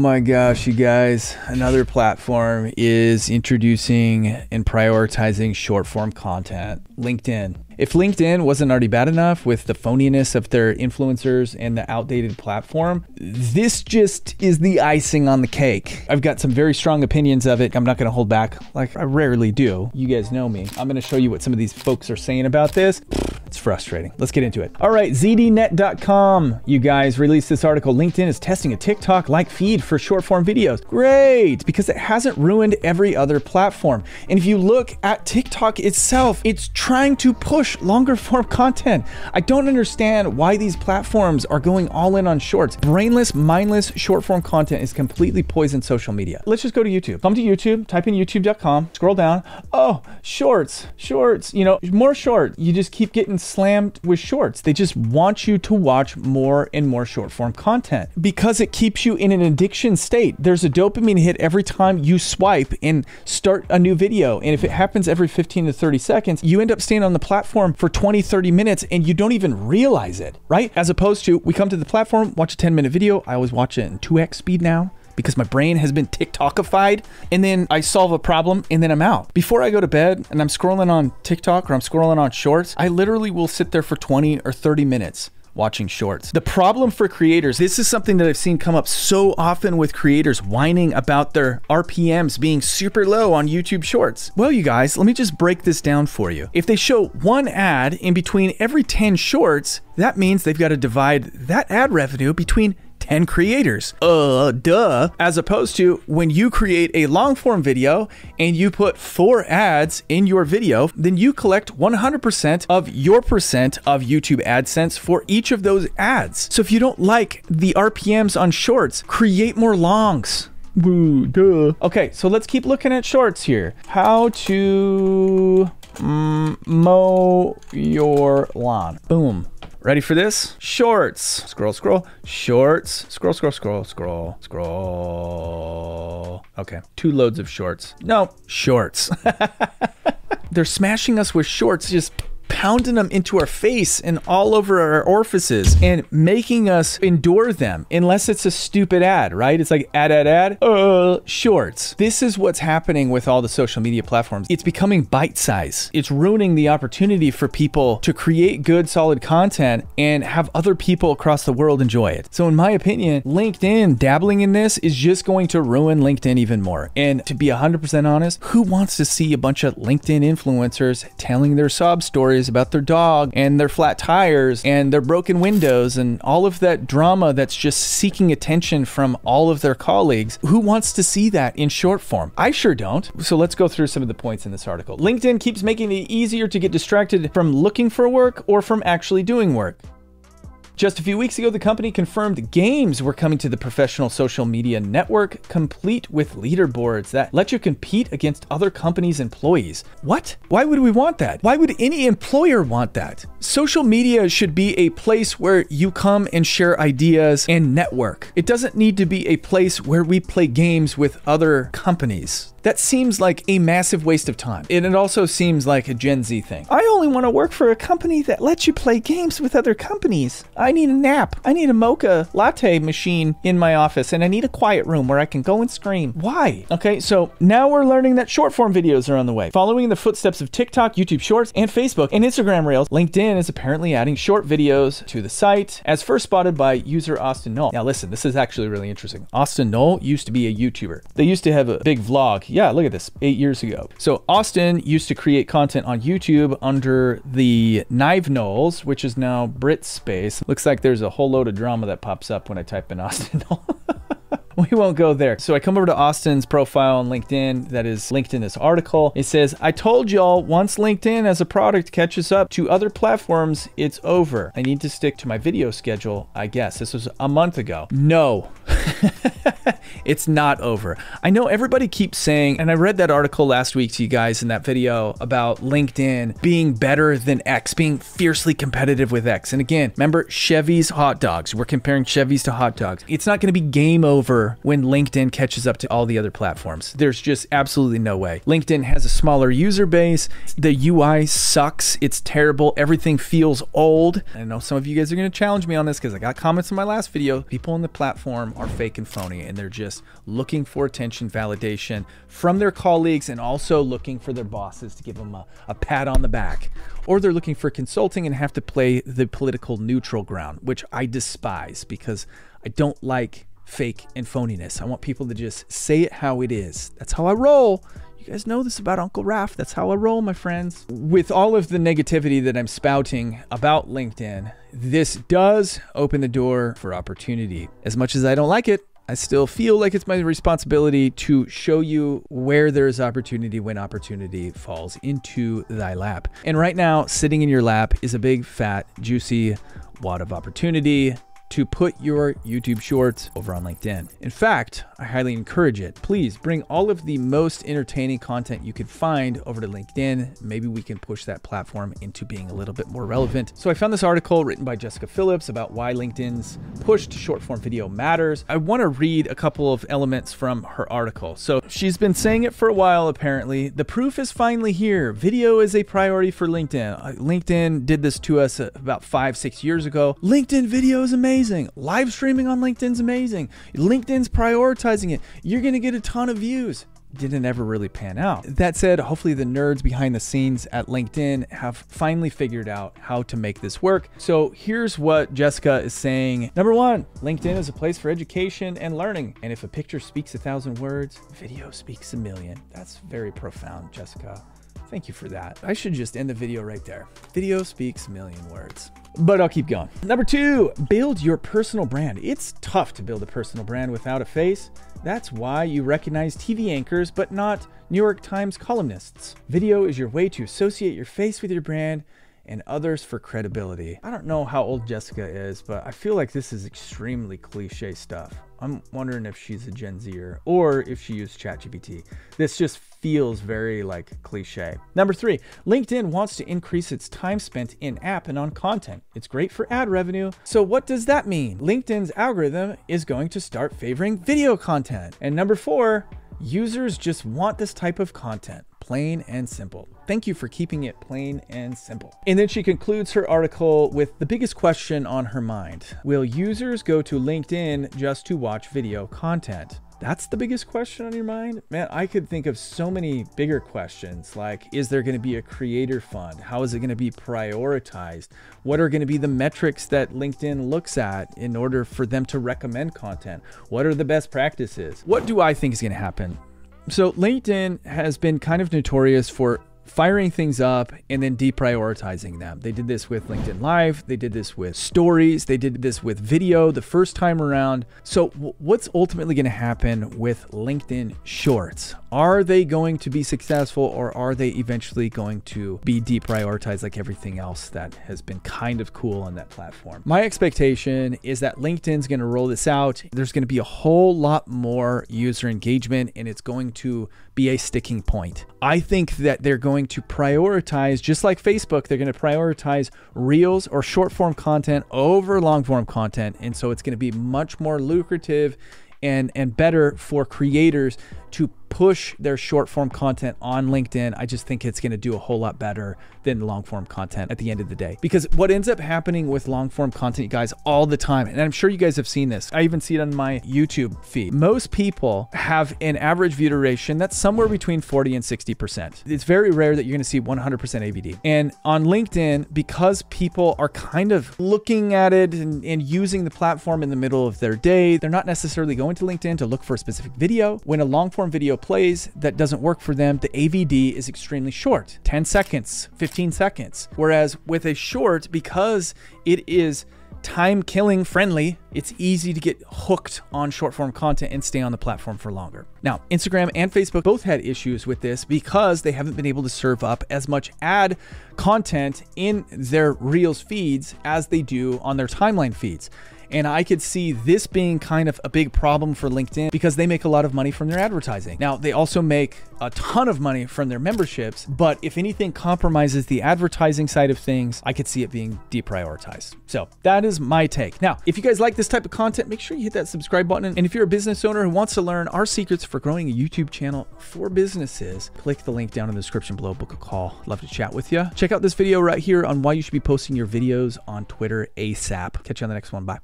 my gosh, you guys. Another platform is introducing and prioritizing short form content. LinkedIn. If LinkedIn wasn't already bad enough with the phoniness of their influencers and the outdated platform, this just is the icing on the cake. I've got some very strong opinions of it. I'm not gonna hold back like I rarely do. You guys know me. I'm gonna show you what some of these folks are saying about this. It's frustrating. Let's get into it. All right, ZDNet.com, you guys released this article. LinkedIn is testing a TikTok-like feed for short form videos. Great, because it hasn't ruined every other platform. And if you look at TikTok itself, it's trying to push longer form content. I don't understand why these platforms are going all in on shorts. Brainless, mindless short form content is completely poisoned social media. Let's just go to YouTube. Come to YouTube, type in youtube.com, scroll down. Oh, shorts, you know, more short. You just keep getting slammed with shorts. They just want you to watch more and more short form content because it keeps you in an addiction state. There's a dopamine hit every time you swipe and start a new video. And if it happens every 15 to 30 seconds, you end up staying on the platform for 20, 30 minutes and you don't even realize it, right? As opposed to we come to the platform, watch a 10-minute video. I always watch it in 2x speed now, because my brain has been TikTokified, and then I solve a problem and then I'm out. Before I go to bed and I'm scrolling on TikTok or I'm scrolling on shorts, I literally will sit there for 20 or 30 minutes watching shorts. The problem for creators, this is something that I've seen come up so often with creators whining about their RPMs being super low on YouTube shorts. Well, you guys, let me just break this down for you. If they show one ad in between every 10 shorts, that means they've got to divide that ad revenue between 10 creators. Duh. As opposed to when you create a long form video and you put 4 ads in your video, then you collect 100% of your percent of YouTube AdSense for each of those ads. So if you don't like the RPMs on shorts, create more longs. Boo, duh. Okay, so let's keep looking at shorts here. How to mow your lawn. Boom. Ready for this? Shorts. Scroll, shorts. Scroll. Okay, 2 loads of shorts. No, shorts. They're smashing us with shorts, just pounding them into our face and all over our orifices and making us endure them unless it's a stupid ad, right? It's like ad, shorts. This is what's happening with all the social media platforms. It's becoming bite size. It's ruining the opportunity for people to create good, solid content and have other people across the world enjoy it. So in my opinion, LinkedIn dabbling in this is just going to ruin LinkedIn even more. And to be 100% honest, who wants to see a bunch of LinkedIn influencers telling their sob stories about their dog and their flat tires and their broken windows and all of that drama that's just seeking attention from all of their colleagues? Who wants to see that in short form? I sure don't. So let's go through some of the points in this article. LinkedIn keeps making it easier to get distracted from looking for work or from actually doing work. Just a few weeks ago, the company confirmed games were coming to the professional social media network, complete with leaderboards that let you compete against other companies' employees. What? Why would we want that? Why would any employer want that? Social media should be a place where you come and share ideas and network. It doesn't need to be a place where we play games with other companies. That seems like a massive waste of time. And it also seems like a Gen Z thing. I only want to work for a company that lets you play games with other companies. I need a nap. I need a mocha latte machine in my office, and I need a quiet room where I can go and scream. Why? Okay, so now we're learning that short form videos are on the way. Following in the footsteps of TikTok, YouTube Shorts, and Facebook and Instagram Reels, LinkedIn is apparently adding short videos to the site, as first spotted by user Austin Knoll. Now listen, this is actually really interesting. Austin Knoll used to be a YouTuber. They used to have a big vlog. Yeah, look at this, 8 years ago. So Austin used to create content on YouTube under the Knive Knowles, which is now Brit Space. Looks like there's a whole load of drama that pops up when I type in Austin Knoll. We won't go there. So I come over to Austin's profile on LinkedIn that is linked in this article. It says, I told y'all once LinkedIn as a product catches up to other platforms, it's over. I need to stick to my video schedule, I guess. This was a month ago. No. It's not over. I know everybody keeps saying, and I read that article last week to you guys in that video about LinkedIn being better than X, being fiercely competitive with X. And again, remember Chevy's hot dogs. We're comparing Chevy's to hot dogs. It's not going to be game over when LinkedIn catches up to all the other platforms. There's just absolutely no way. LinkedIn has a smaller user base. The UI sucks. It's terrible. Everything feels old. I know some of you guys are going to challenge me on this because I got comments in my last video. People on the platform are fake and phony, and they're just just looking for attention, validation from their colleagues, and also looking for their bosses to give them a pat on the back. Or they're looking for consulting and have to play the political neutral ground, which I despise because I don't like fake and phoniness. I want people to just say it how it is. That's how I roll. You guys know this about Uncle Raph. That's how I roll, my friends. With all of the negativity that I'm spouting about LinkedIn, this does open the door for opportunity. As much as I don't like it, I still feel like it's my responsibility to show you where there's opportunity when opportunity falls into thy lap. And right now, sitting in your lap is a big, fat, juicy wad of opportunity to put your YouTube shorts over on LinkedIn. In fact, I highly encourage it. Please bring all of the most entertaining content you could find over to LinkedIn. Maybe we can push that platform into being a little bit more relevant. So I found this article written by Jessica Phillips about why LinkedIn's push to short form video matters. I want to read a couple of elements from her article. So she's been saying it for a while, apparently. The proof is finally here. Video is a priority for LinkedIn. LinkedIn did this to us about 5-6 years ago. LinkedIn video is amazing. Live streaming on LinkedIn's amazing. LinkedIn's prioritizing it. You're going to get a ton of views. Didn't ever really pan out. That said, hopefully the nerds behind the scenes at LinkedIn have finally figured out how to make this work. So here's what Jessica is saying. Number one, LinkedIn is a place for education and learning. And if a picture speaks 1,000 words, video speaks 1,000,000. That's very profound, Jessica. Thank you for that. I should just end the video right there. Video speaks 1,000,000 words. But I'll keep going. Number two, build your personal brand. It's tough to build a personal brand without a face. That's why you recognize TV anchors, but not New York Times columnists. Video is your way to associate your face with your brand and others for credibility. I don't know how old Jessica is, but I feel like this is extremely cliche stuff. I'm wondering if she's a Gen Zer or if she used ChatGPT. This just feels very like cliche. Number three, LinkedIn wants to increase its time spent in app and on content. It's great for ad revenue. So what does that mean? LinkedIn's algorithm is going to start favoring video content. And number four, users just want this type of content. Plain and simple. Thank you for keeping it plain and simple. And then she concludes her article with the biggest question on her mind. Will users go to LinkedIn just to watch video content? That's the biggest question on your mind? Man, I could think of so many bigger questions like, is there going to be a creator fund? How is it going to be prioritized? What are going to be the metrics that LinkedIn looks at in order for them to recommend content? What are the best practices? What do I think is going to happen? So LinkedIn has been kind of notorious for firing things up and then deprioritizing them. They did this with LinkedIn Live. They did this with stories. They did this with video the first time around. So what's ultimately going to happen with LinkedIn Shorts? Are they going to be successful or are they eventually going to be deprioritized like everything else that has been kind of cool on that platform? My expectation is that LinkedIn's going to roll this out. There's going to be a whole lot more user engagement and it's going to be a sticking point. I think that they're going to prioritize, just like Facebook, they're going to prioritize reels or short form content over long form content. And so it's going to be much more lucrative and better for creators to push their short form content on LinkedIn. I just think it's going to do a whole lot better than long form content at the end of the day. Because what ends up happening with long form content, you guys, all the time, and I'm sure you guys have seen this. I even see it on my YouTube feed. Most people have an average view duration that's somewhere between 40 and 60%. It's very rare that you're going to see 100% AVD. And on LinkedIn, because people are kind of looking at it and using the platform in the middle of their day, they're not necessarily going to LinkedIn to look for a specific video. When a long form video plays that doesn't work for them, the AVD is extremely short, 10 seconds, 15 seconds. Whereas with a short, because it is time killing friendly, it's easy to get hooked on short form content and stay on the platform for longer. Now, Instagram and Facebook both had issues with this because they haven't been able to serve up as much ad content in their Reels feeds as they do on their timeline feeds. And I could see this being kind of a big problem for LinkedIn because they make a lot of money from their advertising. Now, they also make a ton of money from their memberships, but if anything compromises the advertising side of things, I could see it being deprioritized. So that is my take. Now, if you guys like this type of content, make sure you hit that subscribe button. And if you're a business owner who wants to learn our secrets for growing a YouTube channel for businesses, click the link down in the description below, book a call. Love to chat with you. Check out this video right here on why you should be posting your videos on Twitter ASAP. Catch you on the next one. Bye.